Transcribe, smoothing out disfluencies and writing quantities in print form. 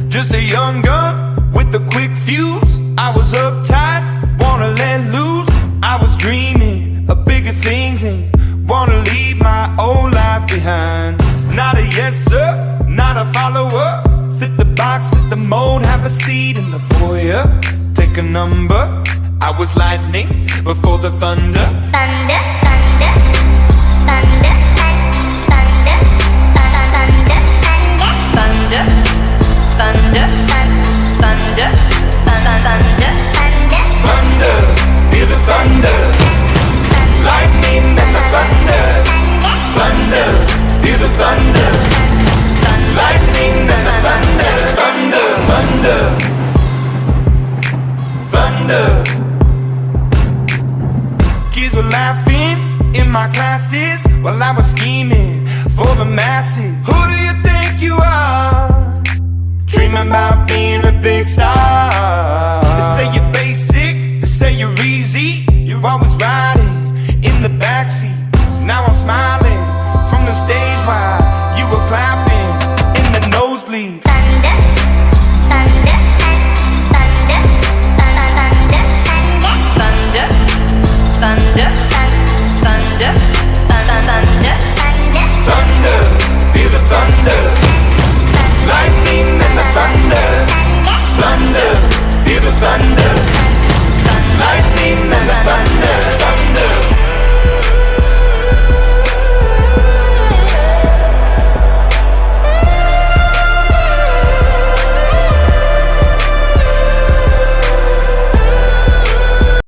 Just a young gun with a quick fuse. I was uptight, wanna let loose. I was dreaming of bigger things and wanna leave my old life behind. Not a yes sir, not a follower. Fit the box, fit the mold, have a seat in the foyer. Take a number. I was lightning before the thunder. Thunder, thunder, thunder, thunder, thunder, thunder, thunder, thunder, thunder, Thunder, feel the thunder. Lightning and the thunder. Thunder, feel the thunder. Lightning and the thunder. Thunder, thunder, thunder. Kids were laughing in my classes while I was scheming for the masses. Who do you think you are? Dreaming about being a big star. They say you're basic, they say you're easy. You're always riding in the backseat. Now I'm smiling from the stage while you were clapping in the nosebleeds.